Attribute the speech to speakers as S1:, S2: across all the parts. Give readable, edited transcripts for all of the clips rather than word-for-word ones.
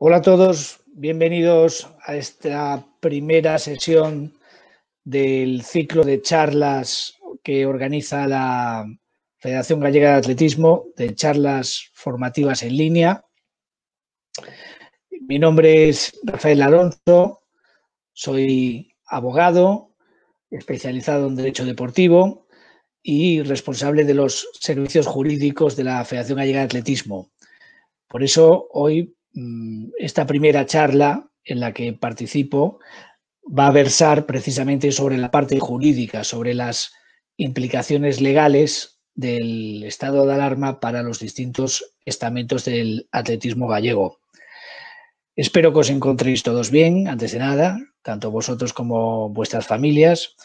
S1: Hola a todos, bienvenidos a esta primera sesión del ciclo de charlas que organiza la Federación Gallega de Atletismo, de charlas formativas en línea. Mi nombre es Rafael Alonso, soy abogado, especializado en Derecho Deportivo y responsable de los servicios jurídicos de la Federación Gallega de Atletismo. Por eso hoy esta primera charla en la que participo va a versar precisamente sobre la parte jurídica, sobre las implicaciones legales del estado de alarma para los distintos estamentos del atletismo gallego. Espero que os encontréis todos bien, antes de nada, tanto vosotros como vuestras familias,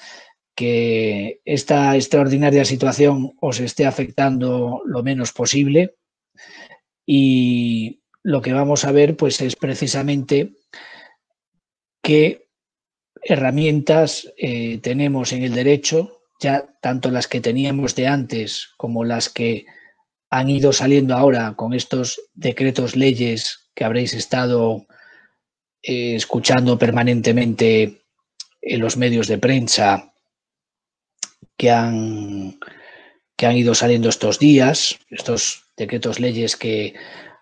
S1: que esta extraordinaria situación os esté afectando lo menos posible. Y lo que vamos a ver pues es precisamente qué herramientas tenemos en el derecho, ya tanto las que teníamos de antes como las que han ido saliendo ahora con estos decretos leyes que habréis estado escuchando permanentemente en los medios de prensa que han ido saliendo estos días, estos decretos leyes que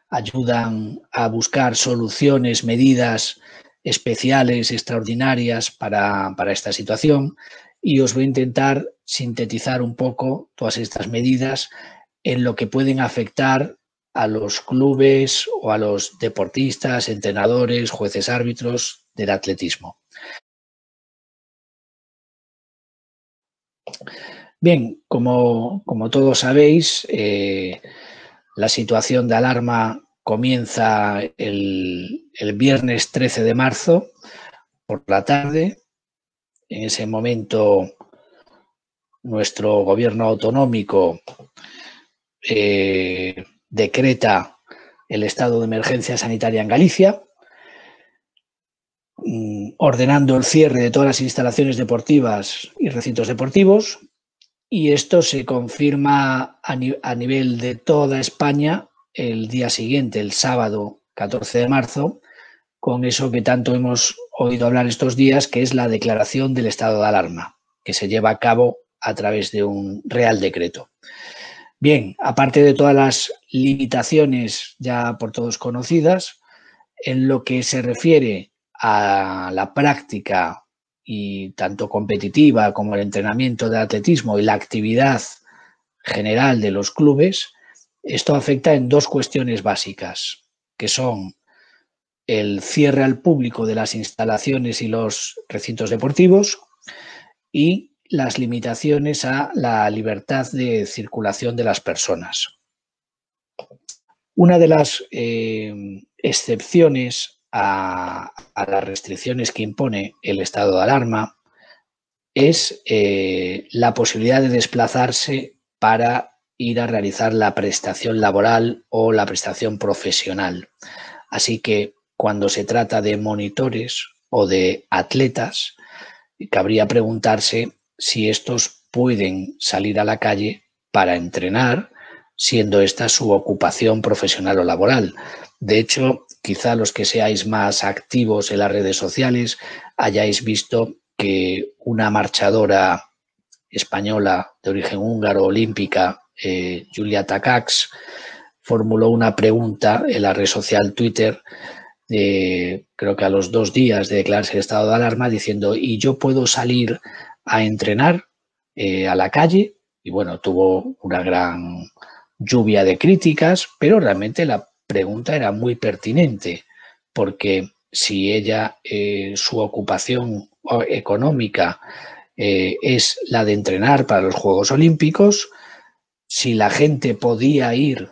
S1: ayudan a buscar soluciones, medidas especiales, extraordinarias para esta situación, y os voy a intentar sintetizar un poco todas estas medidas en lo que pueden afectar a los clubes o a los deportistas, entrenadores, jueces, árbitros del atletismo. Bien, como todos sabéis, la situación de alarma comienza el viernes 13 de marzo por la tarde. En ese momento nuestro gobierno autonómico decreta el estado de emergencia sanitaria en Galicia, ordenando el cierre de todas las instalaciones deportivas y recintos deportivos, y esto se confirma a nivel de toda España el día siguiente, el sábado 14 de marzo, con eso que tanto hemos oído hablar estos días, que es la declaración del estado de alarma, que se lleva a cabo a través de un Real Decreto. Bien, aparte de todas las limitaciones ya por todos conocidas, en lo que se refiere a la práctica y tanto competitiva como el entrenamiento de atletismo y la actividad general de los clubes, esto afecta en dos cuestiones básicas, que son el cierre al público de las instalaciones y los recintos deportivos y las limitaciones a la libertad de circulación de las personas. Una de las excepciones a las restricciones que impone el estado de alarma es la posibilidad de desplazarse para ir a realizar la prestación laboral o la prestación profesional. Así que cuando se trata de monitores o de atletas, cabría preguntarse si estos pueden salir a la calle para entrenar, siendo esta su ocupación profesional o laboral. De hecho, quizá los que seáis más activos en las redes sociales hayáis visto que una marchadora española de origen húngaro olímpica, Julia Takacs, formuló una pregunta en la red social Twitter, creo que a los 2 días de declararse el estado de alarma, diciendo: ¿y yo puedo salir a entrenar a la calle? Y bueno, tuvo una gran lluvia de críticas, pero realmente la pregunta era muy pertinente, porque si ella, su ocupación económica es la de entrenar para los Juegos Olímpicos, si la gente podía ir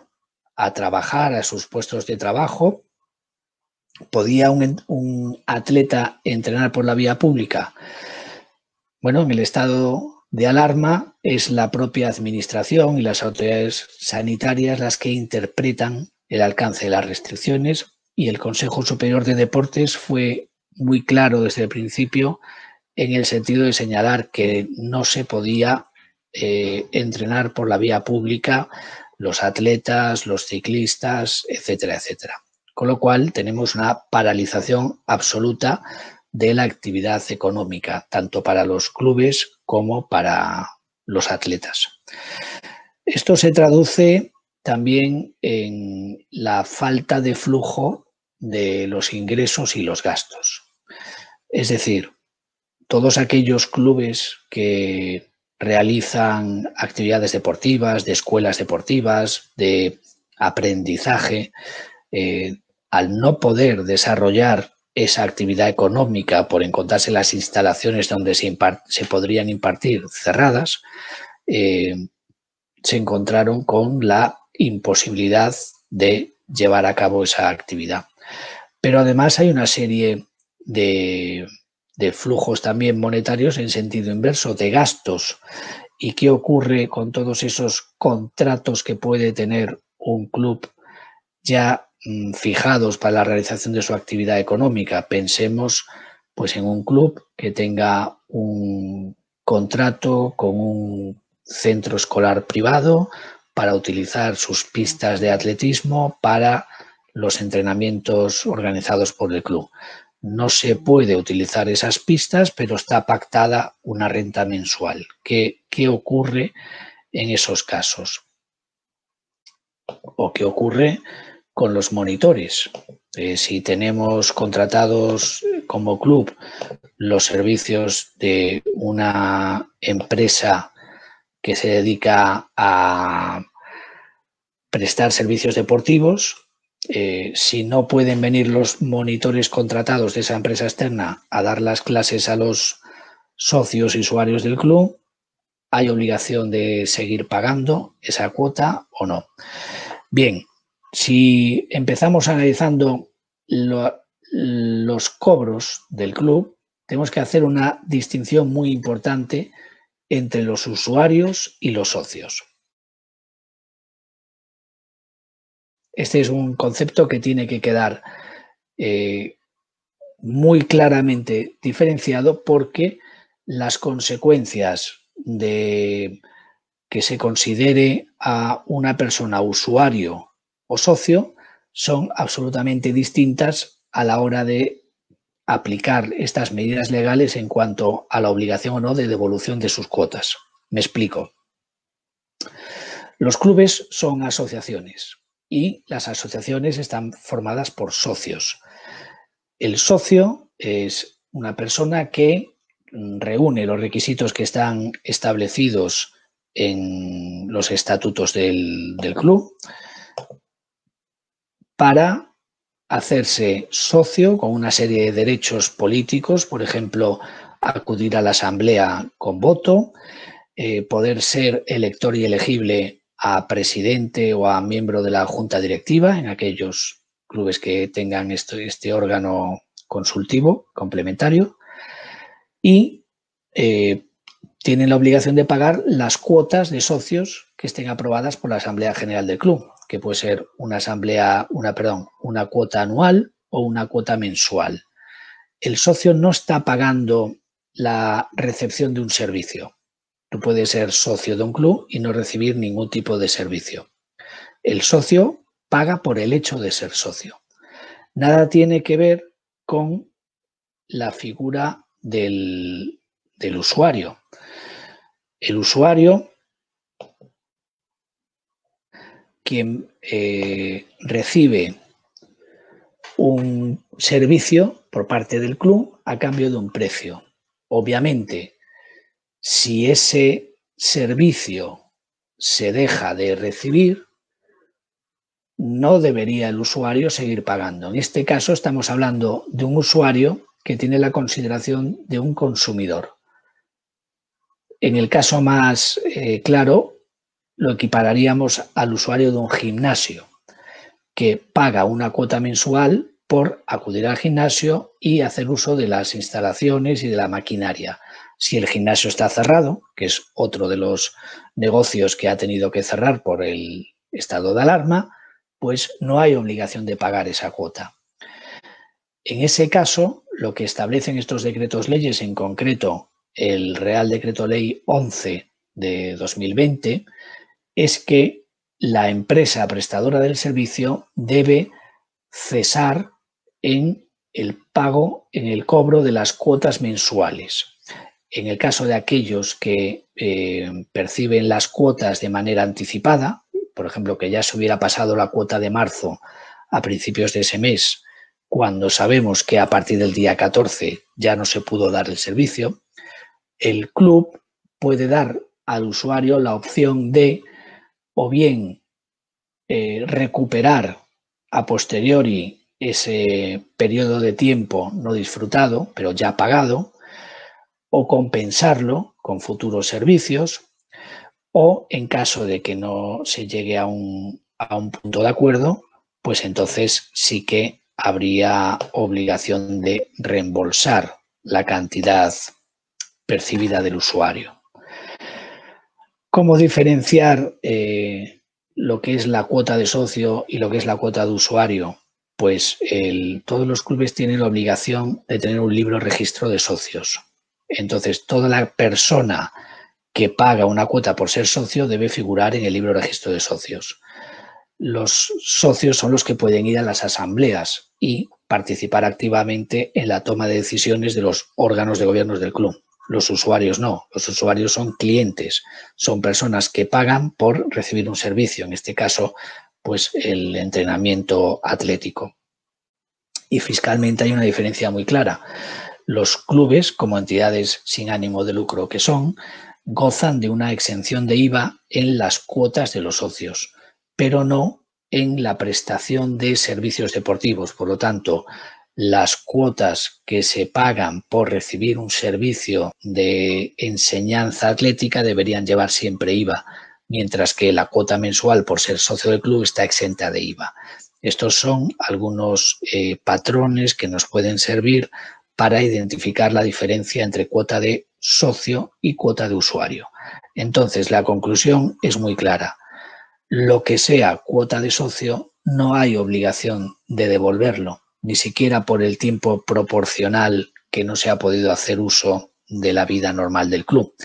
S1: a trabajar a sus puestos de trabajo, ¿podía un atleta entrenar por la vía pública? Bueno, en el estado de alarma es la propia administración y las autoridades sanitarias las que interpretan el alcance de las restricciones, y el Consejo Superior de Deportes fue muy claro desde el principio en el sentido de señalar que no se podía entrenar por la vía pública los atletas, los ciclistas, etcétera, etcétera. con lo cual tenemos una paralización absoluta de la actividad económica, tanto para los clubes como para los atletas. Esto se traduce también en la falta de flujo de los ingresos y los gastos. Es decir, todos aquellos clubes que realizan actividades deportivas, de escuelas deportivas, de aprendizaje, al no poder desarrollar esa actividad económica por encontrarse las instalaciones donde se podrían impartir cerradas, se encontraron con la imposibilidad de llevar a cabo esa actividad. Pero además hay una serie de flujos también monetarios en sentido inverso, de gastos. ¿Y qué ocurre con todos esos contratos que puede tener un club ya fijados para la realización de su actividad económica? Pensemos pues en un club que tenga un contrato con un centro escolar privado para utilizar sus pistas de atletismo para los entrenamientos organizados por el club. No se puede utilizar esas pistas, pero está pactada una renta mensual. ¿Qué ocurre en esos casos? ¿O qué ocurre con los monitores? Si tenemos contratados como club los servicios de una empresa que se dedica a prestar servicios deportivos, si no pueden venir los monitores contratados de esa empresa externa a dar las clases a los socios y usuarios del club, ¿hay obligación de seguir pagando esa cuota o no? Bien, si empezamos analizando los cobros del club, tenemos que hacer una distinción muy importante entre los usuarios y los socios. Este es un concepto que tiene que quedar muy claramente diferenciado, porque las consecuencias de que se considere a una persona usuario o socio son absolutamente distintas a la hora de aplicar estas medidas legales en cuanto a la obligación o no de devolución de sus cuotas. Me explico. Los clubes son asociaciones y las asociaciones están formadas por socios. El socio es una persona que reúne los requisitos que están establecidos en los estatutos del club para hacerse socio con una serie de derechos políticos, por ejemplo, acudir a la asamblea con voto, poder ser elector y elegible a presidente o a miembro de la junta directiva en aquellos clubes que tengan este órgano consultivo complementario, y tienen la obligación de pagar las cuotas de socios que estén aprobadas por la Asamblea General del club, que puede ser una cuota anual o una cuota mensual. El socio no está pagando la recepción de un servicio. Tú puedes ser socio de un club y no recibir ningún tipo de servicio. El socio paga por el hecho de ser socio. Nada tiene que ver con la figura del usuario. El usuario, quien recibe un servicio por parte del club a cambio de un precio. Obviamente, si ese servicio se deja de recibir, no debería el usuario seguir pagando. En este caso estamos hablando de un usuario que tiene la consideración de un consumidor. En el caso más claro, lo equipararíamos al usuario de un gimnasio, que paga una cuota mensual por acudir al gimnasio y hacer uso de las instalaciones y de la maquinaria. Si el gimnasio está cerrado, que es otro de los negocios que ha tenido que cerrar por el estado de alarma, pues no hay obligación de pagar esa cuota. En ese caso, lo que establecen estos decretos leyes, en concreto el Real Decreto Ley 11 de 2020, es que la empresa prestadora del servicio debe cesar en el pago, en el cobro de las cuotas mensuales. En el caso de aquellos que perciben las cuotas de manera anticipada, por ejemplo, que ya se hubiera pasado la cuota de marzo a principios de ese mes, cuando sabemos que a partir del día 14 ya no se pudo dar el servicio, el club puede dar al usuario la opción de o bien recuperar a posteriori ese periodo de tiempo no disfrutado, pero ya pagado, o compensarlo con futuros servicios, o en caso de que no se llegue a un punto de acuerdo, pues entonces sí que habría obligación de reembolsar la cantidad percibida del usuario. ¿Cómo diferenciar lo que es la cuota de socio y lo que es la cuota de usuario? Pues todos los clubes tienen la obligación de tener un libro registro de socios. Entonces, toda la persona que paga una cuota por ser socio debe figurar en el libro registro de socios. Los socios son los que pueden ir a las asambleas y participar activamente en la toma de decisiones de los órganos de gobierno del club. Los usuarios no, los usuarios son clientes, son personas que pagan por recibir un servicio, en este caso, pues el entrenamiento atlético. Y fiscalmente hay una diferencia muy clara. Los clubes, como entidades sin ánimo de lucro que son, gozan de una exención de IVA en las cuotas de los socios, pero no en la prestación de servicios deportivos. Por lo tanto, las cuotas que se pagan por recibir un servicio de enseñanza atlética deberían llevar siempre IVA, mientras que la cuota mensual por ser socio del club está exenta de IVA. Estos son algunos patrones que nos pueden servir para identificar la diferencia entre cuota de socio y cuota de usuario. Entonces, la conclusión es muy clara. Lo que sea cuota de socio, no hay obligación de devolverlo, ni siquiera por el tiempo proporcional que no se ha podido hacer uso de la vida normal del club,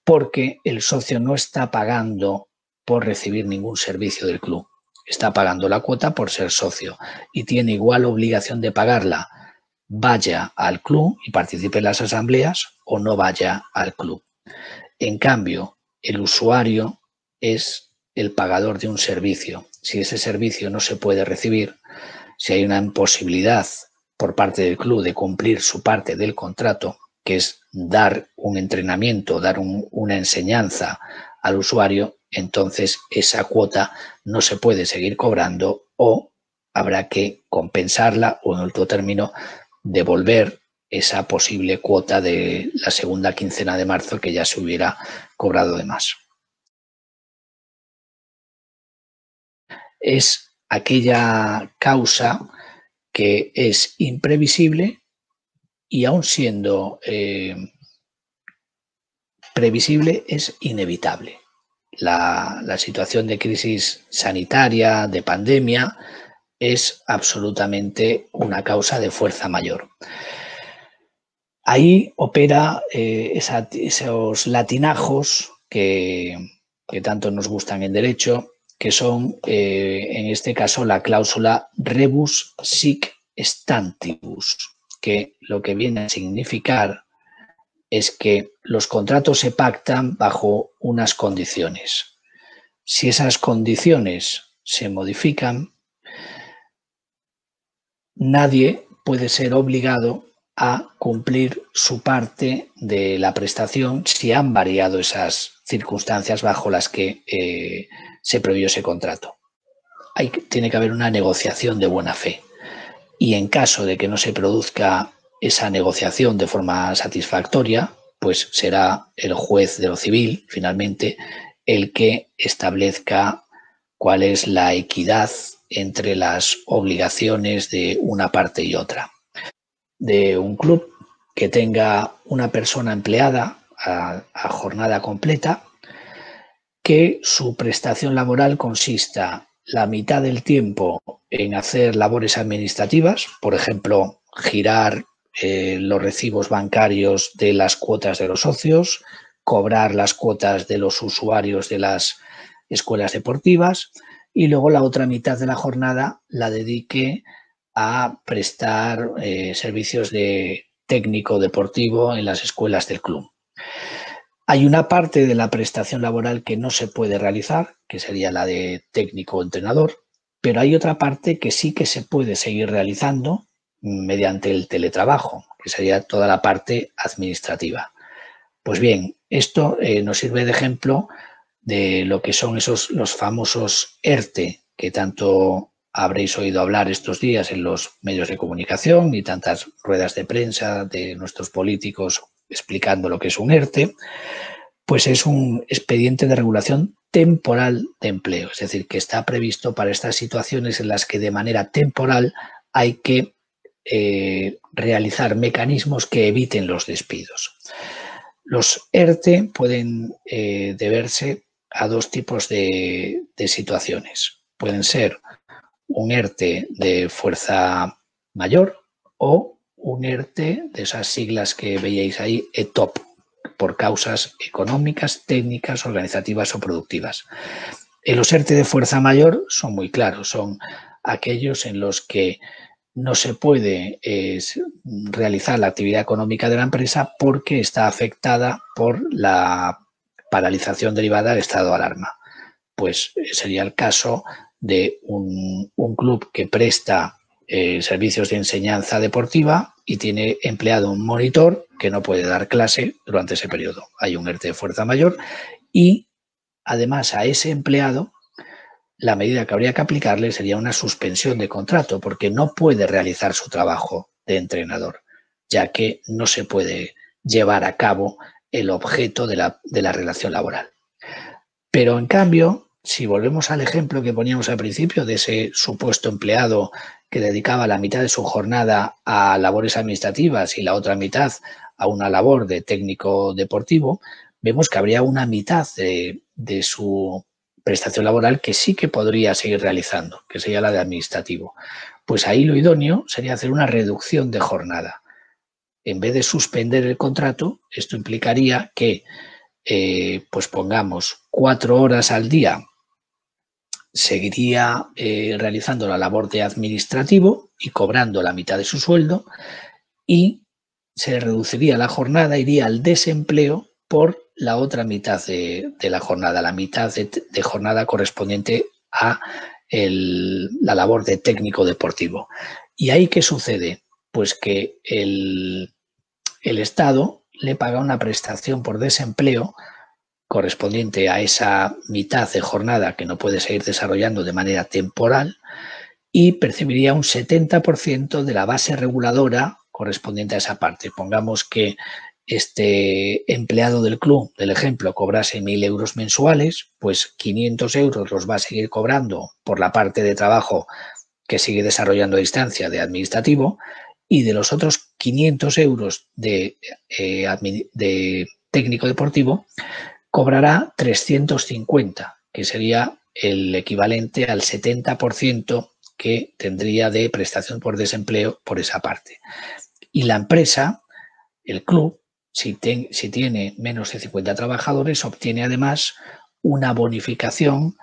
S1: porque el socio no está pagando por recibir ningún servicio del club. Está pagando la cuota por ser socio y tiene igual obligación de pagarla, vaya al club y participe en las asambleas o no vaya al club. En cambio, el usuario es el pagador de un servicio. Si ese servicio no se puede recibir, si hay una imposibilidad por parte del club de cumplir su parte del contrato, que es dar un entrenamiento, dar una enseñanza al usuario, entonces esa cuota no se puede seguir cobrando o habrá que compensarla o en último término devolver esa posible cuota de la segunda quincena de marzo que ya se hubiera cobrado de más. Es aquella causa que es imprevisible y aun siendo previsible es inevitable. La situación de crisis sanitaria, de pandemia, es absolutamente una causa de fuerza mayor. Ahí opera esos latinajos que tanto nos gustan en derecho, que son, en este caso, la cláusula rebus sic stantibus, que lo que viene a significar es que los contratos se pactan bajo unas condiciones. Si esas condiciones se modifican, nadie puede ser obligado a cumplir su parte de la prestación si han variado esas circunstancias bajo las que se previó ese contrato. Tiene que haber una negociación de buena fe y en caso de que no se produzca esa negociación de forma satisfactoria, pues será el juez de lo civil, finalmente, el que establezca cuál es la equidad entre las obligaciones de una parte y otra. De un club que tenga una persona empleada a jornada completa, que su prestación laboral consista la mitad del tiempo en hacer labores administrativas, por ejemplo, girar los recibos bancarios de las cuotas de los socios, cobrar las cuotas de los usuarios de las escuelas deportivas y luego la otra mitad de la jornada la dedique a prestar servicios de técnico deportivo en las escuelas del club. Hay una parte de la prestación laboral que no se puede realizar, que sería la de técnico o entrenador, pero hay otra parte que sí que se puede seguir realizando mediante el teletrabajo, que sería toda la parte administrativa. Pues bien, esto nos sirve de ejemplo de lo que son los famosos ERTE, que tanto habréis oído hablar estos días en los medios de comunicación y tantas ruedas de prensa de nuestros políticos explicando lo que es un ERTE. Pues es un expediente de regulación temporal de empleo, es decir, que está previsto para estas situaciones en las que de manera temporal hay que realizar mecanismos que eviten los despidos. Los ERTE pueden deberse a dos tipos de situaciones. Pueden ser un ERTE de fuerza mayor o un ERTE de esas siglas que veíais ahí, ETOP, por causas económicas, técnicas, organizativas o productivas. Los ERTE de fuerza mayor son muy claros, son aquellos en los que no se puede realizar la actividad económica de la empresa porque está afectada por la paralización derivada del estado de alarma. Pues sería el caso de un club que presta servicios de enseñanza deportiva y tiene empleado un monitor que no puede dar clase durante ese periodo. Hay un ERTE de fuerza mayor y además a ese empleado la medida que habría que aplicarle sería una suspensión de contrato porque no puede realizar su trabajo de entrenador, ya que no se puede llevar a cabo el objeto de la relación laboral. Pero en cambio, si volvemos al ejemplo que poníamos al principio de ese supuesto empleado que dedicaba la mitad de su jornada a labores administrativas y la otra mitad a una labor de técnico deportivo, vemos que habría una mitad de su prestación laboral que sí que podría seguir realizando, que sería la de administrativo. Pues ahí lo idóneo sería hacer una reducción de jornada. En vez de suspender el contrato, esto implicaría que pues pongamos 4 horas al día seguiría realizando la labor de administrativo y cobrando la mitad de su sueldo y se reduciría la jornada, iría al desempleo por la otra mitad de la jornada, la mitad de jornada correspondiente a la labor de técnico deportivo. ¿Y ahí qué sucede? Pues que el Estado le paga una prestación por desempleo correspondiente a esa mitad de jornada que no puede seguir desarrollando de manera temporal y percibiría un 70% de la base reguladora correspondiente a esa parte. Pongamos que este empleado del club, del ejemplo, cobrase 1.000 euros mensuales, pues 500 euros los va a seguir cobrando por la parte de trabajo que sigue desarrollando a distancia de administrativo y de los otros 500 euros de técnico deportivo cobrará 350, que sería el equivalente al 70% que tendría de prestación por desempleo por esa parte. Y la empresa, el club, si tiene menos de 50 trabajadores, obtiene además una bonificación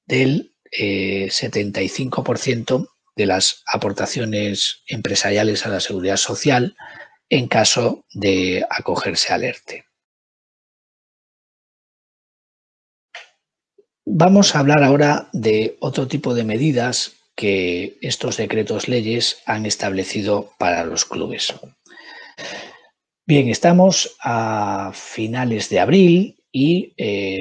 S1: del 75% de las aportaciones empresariales a la seguridad social en caso de acogerse al ERTE. Vamos a hablar ahora de otro tipo de medidas que estos decretos leyes han establecido para los clubes. Bien, estamos a finales de abril y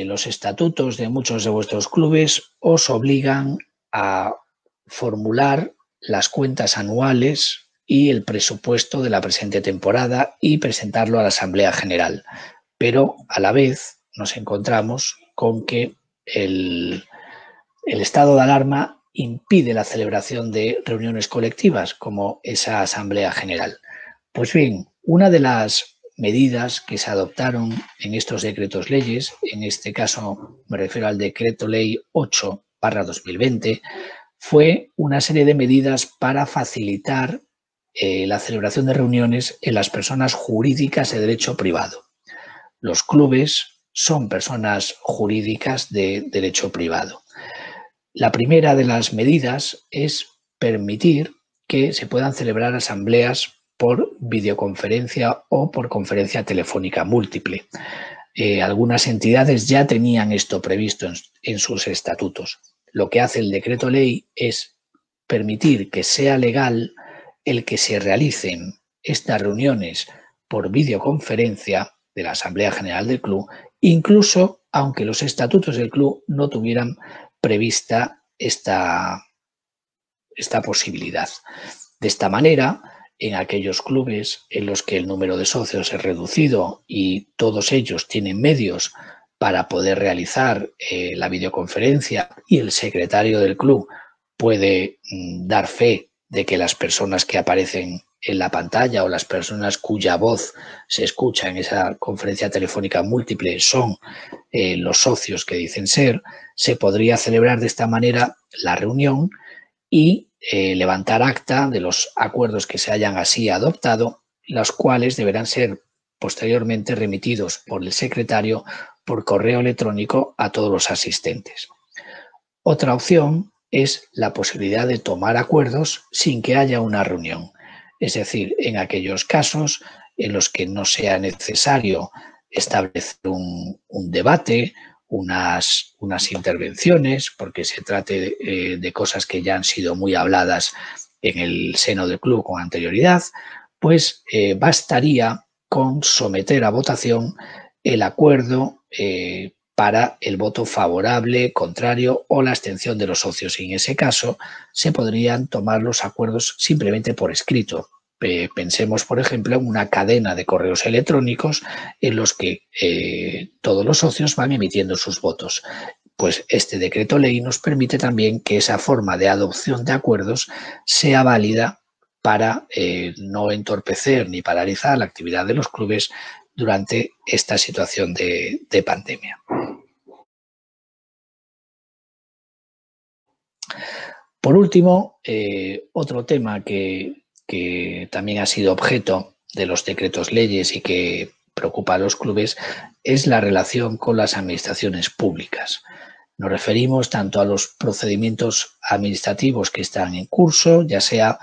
S1: los estatutos de muchos de vuestros clubes os obligan a formular las cuentas anuales y el presupuesto de la presente temporada y presentarlo a la Asamblea General. Pero a la vez nos encontramos con que el estado de alarma impide la celebración de reuniones colectivas como esa Asamblea General. Pues bien, una de las medidas que se adoptaron en estos decretos leyes, en este caso me refiero al decreto ley 8/2020, fue una serie de medidas para facilitar la celebración de reuniones en las personas jurídicas de derecho privado. Los clubes son personas jurídicas de derecho privado. La primera de las medidas es permitir que se puedan celebrar asambleas por videoconferencia o por conferencia telefónica múltiple. Algunas entidades ya tenían esto previsto en sus estatutos. Lo que hace el decreto ley es permitir que sea legal el que se realicen estas reuniones por videoconferencia de la Asamblea General del Club, incluso aunque los estatutos del club no tuvieran prevista esta posibilidad. De esta manera, en aquellos clubes en los que el número de socios es reducido y todos ellos tienen medios para poder realizar la videoconferencia y el secretario del club puede dar fe de que las personas que aparecen en la pantalla o las personas cuya voz se escucha en esa conferencia telefónica múltiple son los socios que dicen ser, se podría celebrar de esta manera la reunión y levantar acta de los acuerdos que se hayan así adoptado, los cuales deberán ser posteriormente remitidos por el secretario por correo electrónico a todos los asistentes. Otra opción es la posibilidad de tomar acuerdos sin que haya una reunión, es decir, en aquellos casos en los que no sea necesario establecer un debate, unas intervenciones, porque se trate de cosas que ya han sido muy habladas en el seno del club con anterioridad, pues bastaría con someter a votación el acuerdo para el voto favorable, contrario o la abstención de los socios. Y en ese caso se podrían tomar los acuerdos simplemente por escrito. Pensemos, por ejemplo, en una cadena de correos electrónicos en los que todos los socios van emitiendo sus votos. Pues este decreto ley nos permite también que esa forma de adopción de acuerdos sea válida para no entorpecer ni paralizar la actividad de los clubes durante esta situación de pandemia. Por último, otro tema que también ha sido objeto de los decretos leyes y que preocupa a los clubes es la relación con las administraciones públicas. Nos referimos tanto a los procedimientos administrativos que están en curso, ya sea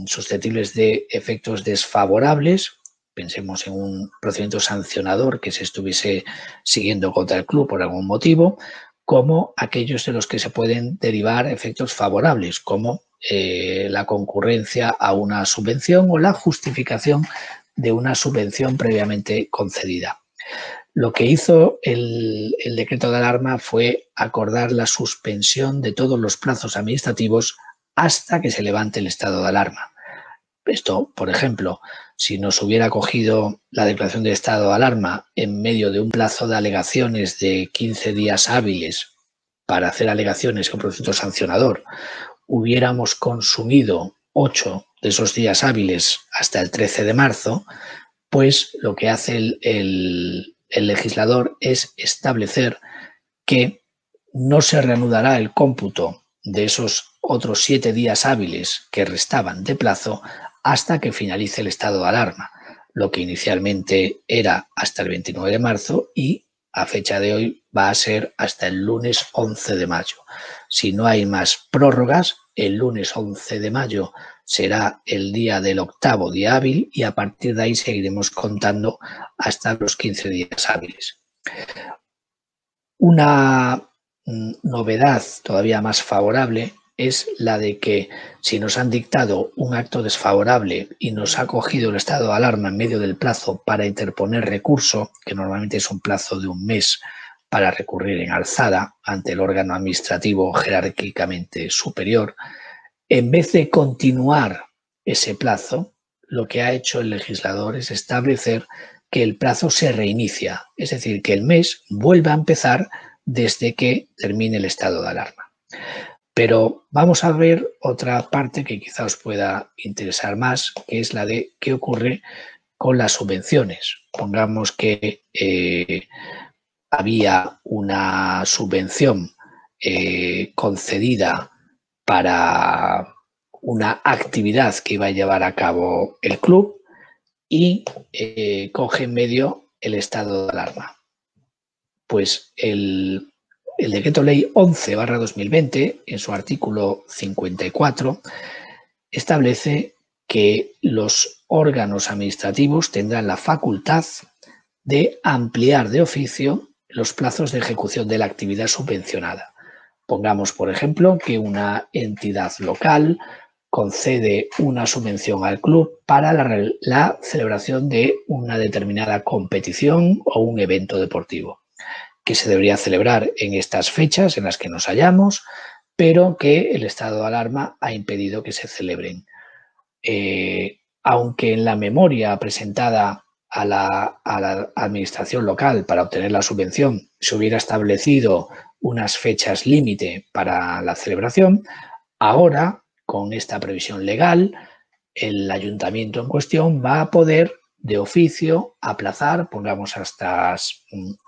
S1: susceptibles de efectos desfavorables, pensemos en un procedimiento sancionador que se estuviese siguiendo contra el club por algún motivo, como aquellos de los que se pueden derivar efectos favorables, como la concurrencia a una subvención o la justificación de una subvención previamente concedida. Lo que hizo el decreto de alarma fue acordar la suspensión de todos los plazos administrativos hasta que se levante el estado de alarma. Esto, por ejemplo, si nos hubiera cogido la declaración de estado de alarma en medio de un plazo de alegaciones de 15 días hábiles para hacer alegaciones con procedimiento sancionador, hubiéramos consumido 8 de esos días hábiles hasta el 13 de marzo, pues lo que hace el legislador es establecer que no se reanudará el cómputo de esos otros 7 días hábiles que restaban de plazo hasta que finalice el estado de alarma, lo que inicialmente era hasta el 29 de marzo y a fecha de hoy va a ser hasta el lunes 11 de mayo. Si no hay más prórrogas, el lunes 11 de mayo será el día del octavo día hábil y a partir de ahí seguiremos contando hasta los 15 días hábiles. Una novedad todavía más favorable es la de que si nos han dictado un acto desfavorable y nos ha cogido el estado de alarma en medio del plazo para interponer recurso, que normalmente es un plazo de un mes para recurrir en alzada ante el órgano administrativo jerárquicamente superior, en vez de continuar ese plazo, lo que ha hecho el legislador es establecer que el plazo se reinicia, es decir, que el mes vuelva a empezar desde que termine el estado de alarma. Pero vamos a ver otra parte que quizá os pueda interesar más, que es la de qué ocurre con las subvenciones. Pongamos que había una subvención concedida para una actividad que iba a llevar a cabo el club y coge en medio el estado de alarma. Pues el El Decreto Ley 11/2020, en su artículo 54, establece que los órganos administrativos tendrán la facultad de ampliar de oficio los plazos de ejecución de la actividad subvencionada. Pongamos, por ejemplo, que una entidad local concede una subvención al club para la celebración de una determinada competición o un evento deportivo, que se debería celebrar en estas fechas en las que nos hallamos, pero que el estado de alarma ha impedido que se celebren. Aunque en la memoria presentada a la administración local para obtener la subvención se hubiera establecido unas fechas límite para la celebración, ahora, con esta previsión legal, el ayuntamiento en cuestión va a poder de oficio aplazar, pongamos hasta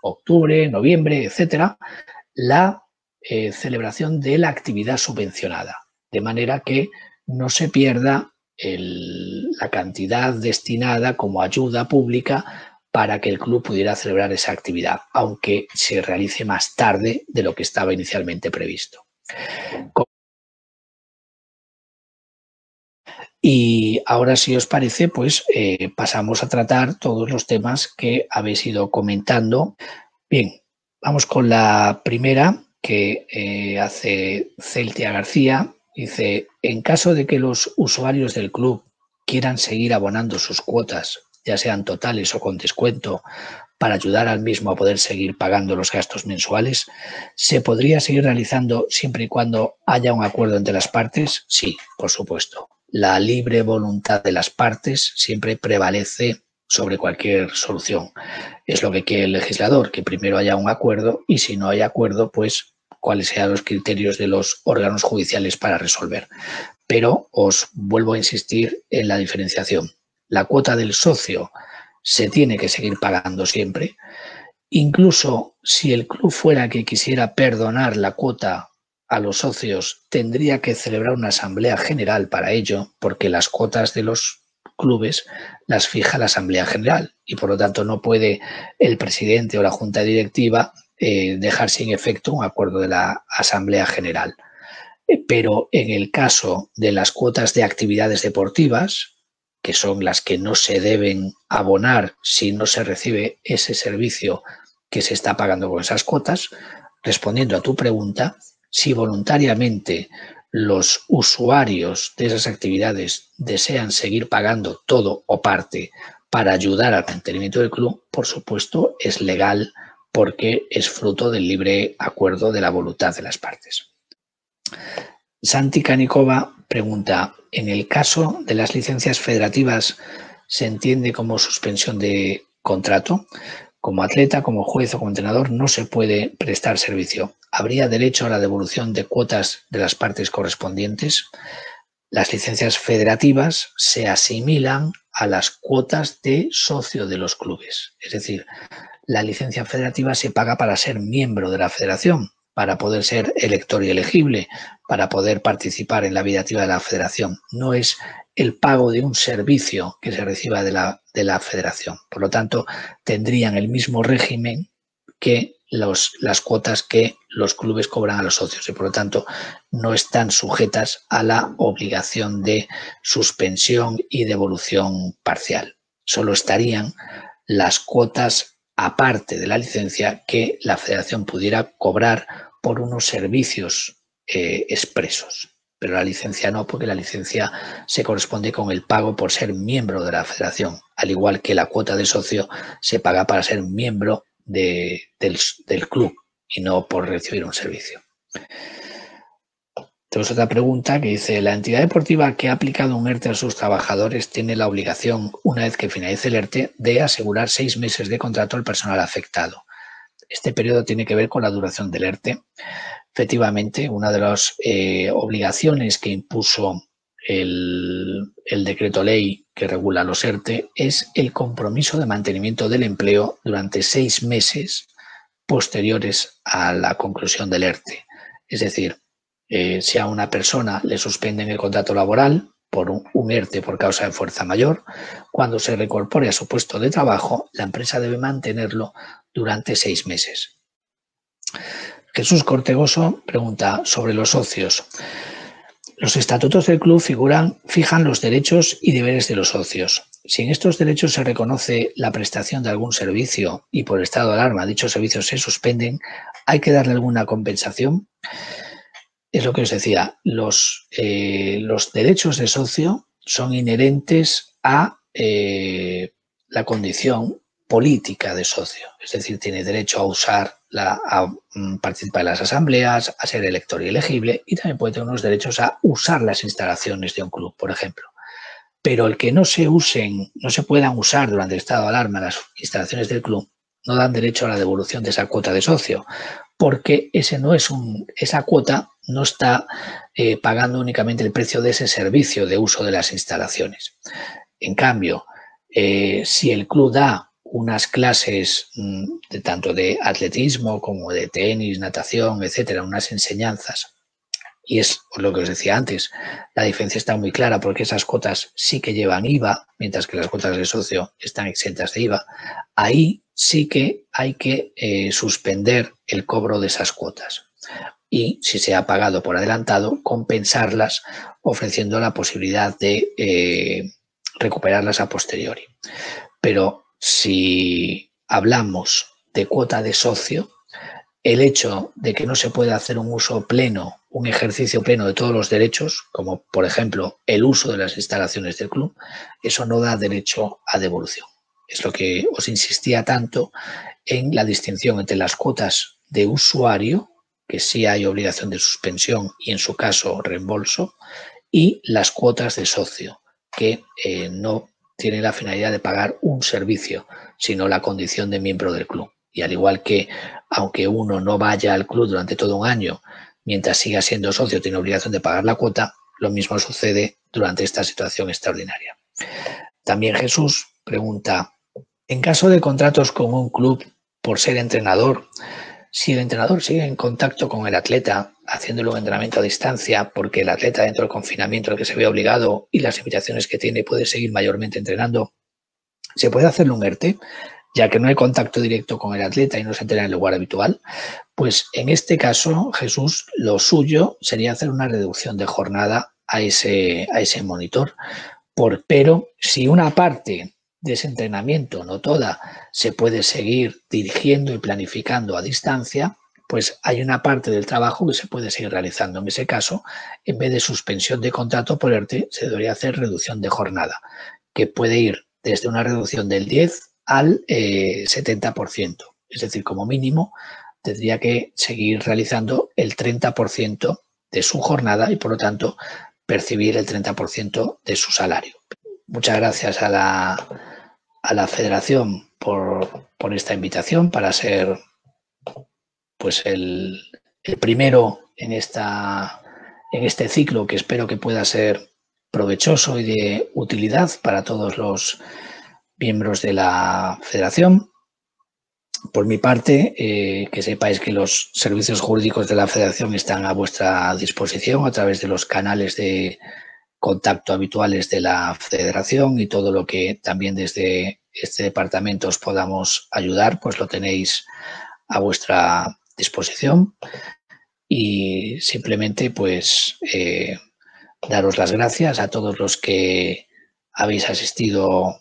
S1: octubre, noviembre, etcétera, la celebración de la actividad subvencionada, de manera que no se pierda la cantidad destinada como ayuda pública para que el club pudiera celebrar esa actividad, aunque se realice más tarde de lo que estaba inicialmente previsto. Y ahora, si os parece, pues pasamos a tratar todos los temas que habéis ido comentando. Bien, vamos con la primera que hace Celtia García. Dice, en caso de que los usuarios del club quieran seguir abonando sus cuotas, ya sean totales o con descuento, para ayudar al mismo a poder seguir pagando los gastos mensuales, ¿se podría seguir realizando siempre y cuando haya un acuerdo entre las partes? Sí, por supuesto. La libre voluntad de las partes siempre prevalece sobre cualquier solución. Es lo que quiere el legislador, que primero haya un acuerdo y si no hay acuerdo, pues cuáles sean los criterios de los órganos judiciales para resolver. Pero os vuelvo a insistir en la diferenciación. La cuota del socio se tiene que seguir pagando siempre. Incluso si el club fuera que quisiera perdonar la cuota a los socios, tendría que celebrar una asamblea general para ello, porque las cuotas de los clubes las fija la asamblea general y por lo tanto no puede el presidente o la junta directiva dejar sin efecto un acuerdo de la asamblea general. Pero en el caso de las cuotas de actividades deportivas, que son las que no se deben abonar si no se recibe ese servicio que se está pagando con esas cuotas, respondiendo a tu pregunta, si voluntariamente los usuarios de esas actividades desean seguir pagando todo o parte para ayudar al mantenimiento del club, por supuesto es legal porque es fruto del libre acuerdo de la voluntad de las partes. Santi Canicova pregunta, ¿en el caso de las licencias federativas se entiende como suspensión de contrato? Como atleta, como juez o como entrenador no se puede prestar servicio. ¿Habría derecho a la devolución de cuotas de las partes correspondientes? Las licencias federativas se asimilan a las cuotas de socio de los clubes. Es decir, la licencia federativa se paga para ser miembro de la federación, para poder ser elector y elegible, para poder participar en la vida activa de la federación. No es el pago de un servicio que se reciba de la federación. Por lo tanto, tendrían el mismo régimen que las cuotas que los clubes cobran a los socios y por lo tanto no están sujetas a la obligación de suspensión y devolución parcial. Solo estarían las cuotas aparte de la licencia que la federación pudiera cobrar por unos servicios expresos. Pero la licencia no, porque la licencia se corresponde con el pago por ser miembro de la federación, al igual que la cuota de socio se paga para ser miembro del club y no por recibir un servicio. Tenemos otra pregunta que dice, ¿la entidad deportiva que ha aplicado un ERTE a sus trabajadores tiene la obligación, una vez que finalice el ERTE, de asegurar 6 meses de contrato al personal afectado? Este periodo tiene que ver con la duración del ERTE. Efectivamente, una de las obligaciones que impuso el decreto ley que regula los ERTE es el compromiso de mantenimiento del empleo durante 6 meses posteriores a la conclusión del ERTE. Es decir, si a una persona le suspenden el contrato laboral por un ERTE por causa de fuerza mayor, cuando se reincorpore a su puesto de trabajo, la empresa debe mantenerlo durante 6 meses. Jesús Cortegoso pregunta sobre los socios. Los estatutos del club fijan los derechos y deberes de los socios. Si en estos derechos se reconoce la prestación de algún servicio y por estado de alarma dichos servicios se suspenden, ¿hay que darle alguna compensación? Es lo que os decía, los derechos de socio son inherentes a la condición política de socio. Es decir, tiene derecho a participar en las asambleas, a ser elector y elegible, y también puede tener unos derechos a usar las instalaciones de un club, por ejemplo. Pero el que no se puedan usar durante el estado de alarma las instalaciones del club, no dan derecho a la devolución de esa cuota de socio, porque esa cuota no está pagando únicamente el precio de ese servicio de uso de las instalaciones. En cambio, si el club da unas clases tanto de atletismo como de tenis, natación, etcétera, unas enseñanzas, y es lo que os decía antes, la diferencia está muy clara porque esas cuotas sí que llevan IVA, mientras que las cuotas de socio están exentas de IVA. Ahí sí que hay que suspender el cobro de esas cuotas. Y si se ha pagado por adelantado, compensarlas ofreciendo la posibilidad de recuperarlas a posteriori. Pero si hablamos de cuota de socio, el hecho de que no se pueda hacer un uso pleno, un ejercicio pleno de todos los derechos, como por ejemplo el uso de las instalaciones del club, eso no da derecho a devolución. Es lo que os insistía tanto en la distinción entre las cuotas de usuario, que sí hay obligación de suspensión y en su caso reembolso, y las cuotas de socio, que no tienen la finalidad de pagar un servicio, sino la condición de miembro del club. Y al igual que, aunque uno no vaya al club durante todo un año, mientras siga siendo socio tiene obligación de pagar la cuota, lo mismo sucede durante esta situación extraordinaria. También Jesús pregunta, en caso de contratos con un club por ser entrenador, si el entrenador sigue en contacto con el atleta, haciéndole un entrenamiento a distancia, porque el atleta dentro del confinamiento al que se ve obligado y las limitaciones que tiene puede seguir mayormente entrenando, ¿se puede hacerle un ERTE? Ya que no hay contacto directo con el atleta y no se entrena en el lugar habitual, pues en este caso, Jesús, lo suyo sería hacer una reducción de jornada a ese monitor. Pero si una parte de ese entrenamiento, no toda, se puede seguir dirigiendo y planificando a distancia, pues hay una parte del trabajo que se puede seguir realizando. En ese caso, en vez de suspensión de contrato por ERTE, se debería hacer reducción de jornada, que puede ir desde una reducción del 10 al 70%. Es decir, como mínimo, tendría que seguir realizando el 30% de su jornada y, por lo tanto, percibir el 30% de su salario. Muchas gracias a la Federación por esta invitación para ser pues el primero en este ciclo, que espero que pueda ser provechoso y de utilidad para todos los miembros de la Federación. Por mi parte, que sepáis que los servicios jurídicos de la Federación están a vuestra disposición a través de los canales de contacto habituales de la Federación, y todo lo que también desde este departamento os podamos ayudar, pues lo tenéis a vuestra disposición. Y simplemente pues daros las gracias a todos los que habéis asistido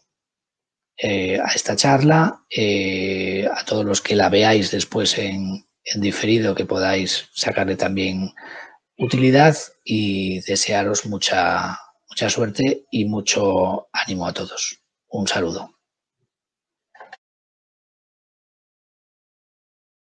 S1: a esta charla, a todos los que la veáis después en diferido, que podáis sacarle también utilidad, y desearos mucha suerte y mucho ánimo a todos. Un saludo.